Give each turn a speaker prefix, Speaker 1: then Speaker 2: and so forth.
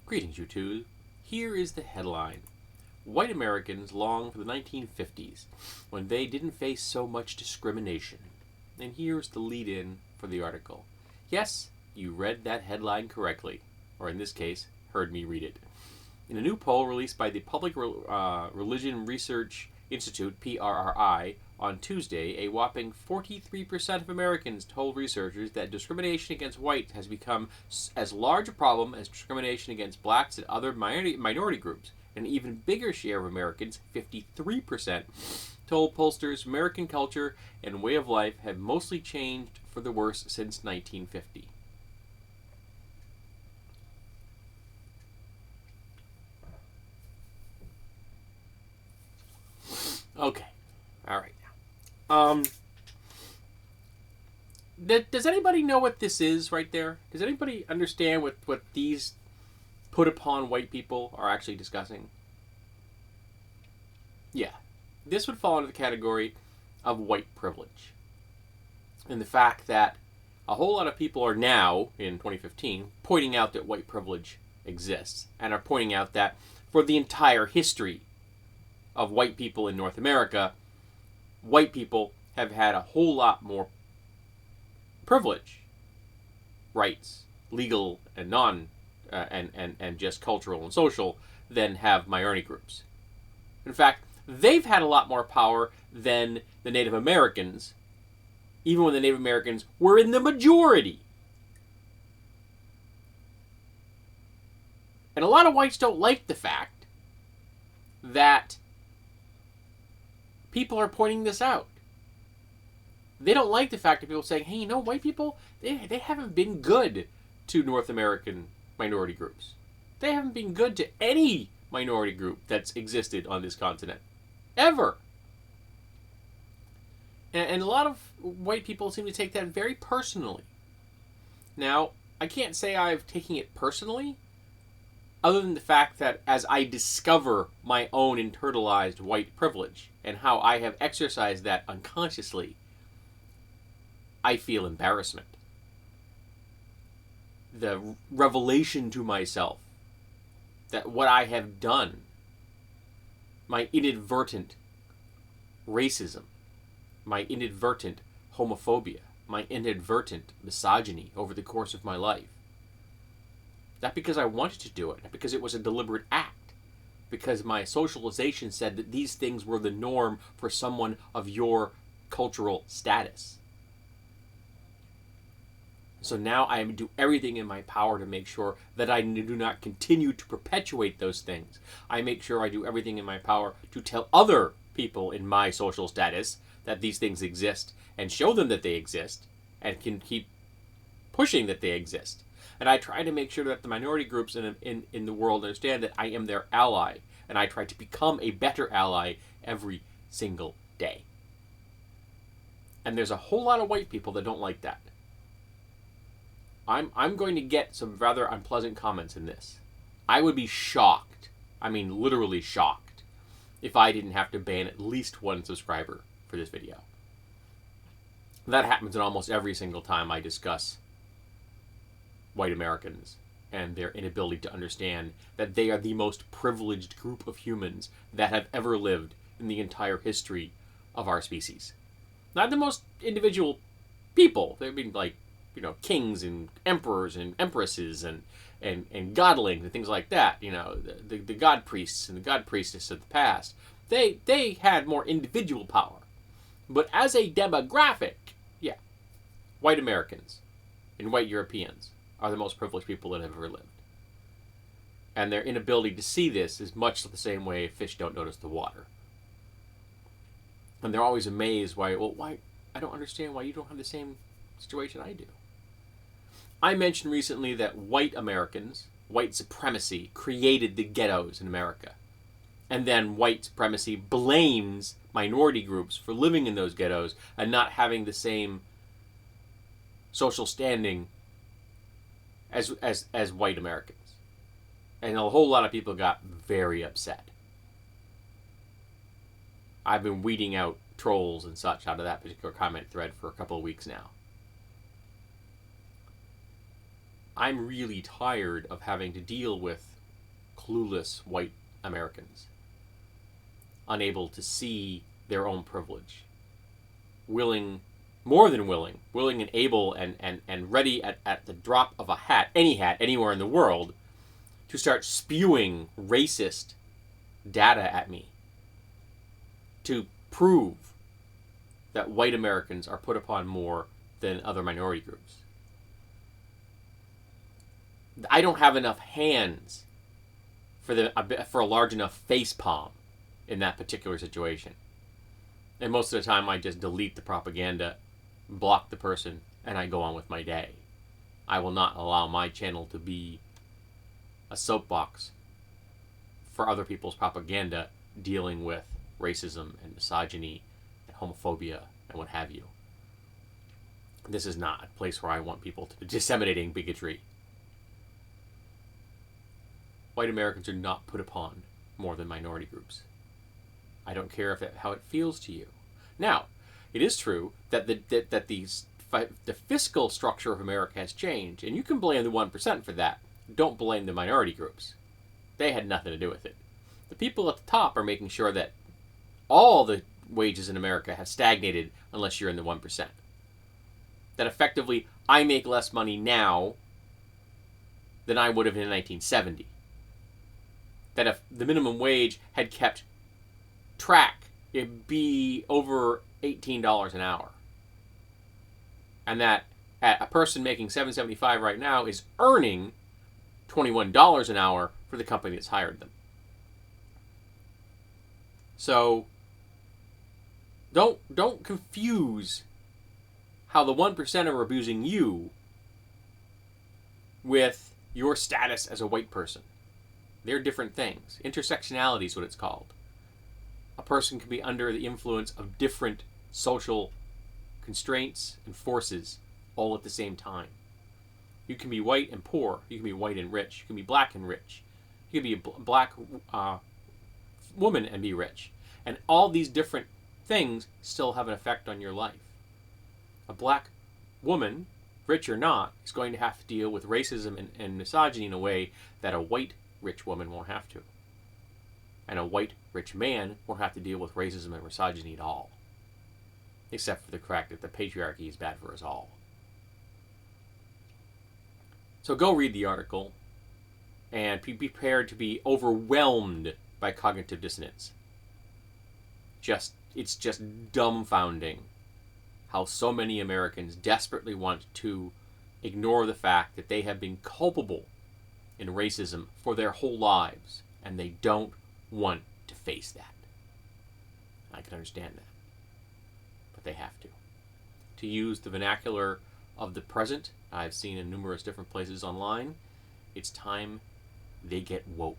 Speaker 1: Greetings, you two. Here is the headline. White Americans long for the 1950s, when they didn't face so much discrimination. And here's the lead-in for the article. Yes, you read that headline correctly, or in this case, heard me read it. In a new poll released by the Public Religion Research Institute, PRRI, on Tuesday, a whopping 43% of Americans told researchers that discrimination against whites has become as large a problem as discrimination against blacks and other minority groups. An even bigger share of Americans, 53%, told pollsters American culture and way of life have mostly changed for the worse since 1950. Okay. All right. Does anybody know what this is right there? Does anybody understand what these put upon white people are actually discussing? Yeah. This would fall into the category of white privilege. And the fact that a whole lot of people are now, in 2015, pointing out that white privilege exists, and are pointing out that for the entire history of white people in North America, white people have had a whole lot more privilege, rights, legal and non, and just cultural and social, than have minority groups. In fact, they've had a lot more power than the Native Americans, even when the Native Americans were in the majority. And a lot of whites don't like the fact that people are pointing this out. They don't like the fact that people are saying, hey, white people, they haven't been good to North American minority groups. They haven't been good to any minority group that's existed on this continent. Ever. And a lot of white people seem to take that very personally. Now, I can't say I've taken it personally, other than the fact that as I discover my own internalized white privilege and how I have exercised that unconsciously, I feel embarrassment. The revelation to myself that what I have done, my inadvertent racism, my inadvertent homophobia, my inadvertent misogyny over the course of my life, not because I wanted to do it, not because it was a deliberate act, because my socialization said that these things were the norm for someone of your cultural status. So now I do everything in my power to make sure that I do not continue to perpetuate those things. I make sure I do everything in my power to tell other people in my social status that these things exist and show them that they exist and can keep pushing that they exist. And I try to make sure that the minority groups in the world understand that I am their ally, and I try to become a better ally every single day. And there's a whole lot of white people that don't like that. I'm going to get some rather unpleasant comments in this. I would be shocked, I mean literally shocked, if I didn't have to ban at least one subscriber for this video. That happens in almost every single time I discuss white Americans and their inability to understand that they are the most privileged group of humans that have ever lived in the entire history of our species. Not the most individual people. They've been like, kings and emperors and empresses and godlings and things like that. The god priests and the god priestess of the past. They had more individual power. But as a demographic, yeah, white Americans and white Europeans are the most privileged people that have ever lived. And their inability to see this is much the same way fish don't notice the water. And they're always amazed why I don't understand why you don't have the same situation I do. I mentioned recently that white Americans, white supremacy, created the ghettos in America. And then white supremacy blames minority groups for living in those ghettos and not having the same social standing as white Americans. And a whole lot of people got very upset. I've been weeding out trolls and such out of that particular comment thread for a couple of weeks now. I'm really tired of having to deal with clueless white Americans, unable to see their own privilege, more than willing and able and ready at the drop of a hat, anywhere in the world, to start spewing racist data at me to prove that white Americans are put upon more than other minority groups. I don't have enough hands for a large enough facepalm in that particular situation. And most of the time I just delete the propaganda, block the person, and I go on with my day. I will not allow my channel to be a soapbox for other people's propaganda dealing with racism and misogyny and homophobia and what have you. This is not a place where I want people to be disseminating bigotry. White Americans are not put upon more than minority groups. I don't care how it feels to you. Now, it is true that the fiscal structure of America has changed, and you can blame the 1% for that. Don't blame the minority groups. They had nothing to do with it. The people at the top are making sure that all the wages in America have stagnated unless you're in the 1%. That effectively, I make less money now than I would have in 1970. That if the minimum wage had kept track, it'd be over $18 an hour. And that a person making $7.75 right now is earning $21 an hour for the company that's hired them. So don't confuse how the 1% are abusing you with your status as a white person. They're different things. Intersectionality is what it's called. A person can be under the influence of different social constraints and forces all at the same time. You can be white and poor. You can be white and rich. You can be black and rich. You can be a black woman and be rich. And all these different things still have an effect on your life. A black woman, rich or not, is going to have to deal with racism and misogyny in a way that a white rich woman won't have to. And a white rich man won't have to deal with racism and misogyny at all. Except for the fact that the patriarchy is bad for us all. So go read the article and be prepared to be overwhelmed by cognitive dissonance. It's just dumbfounding how so many Americans desperately want to ignore the fact that they have been culpable in racism for their whole lives, and they don't want to face that. I can understand that. But they have to. To use the vernacular of the present, I've seen in numerous different places online, it's time they get woke.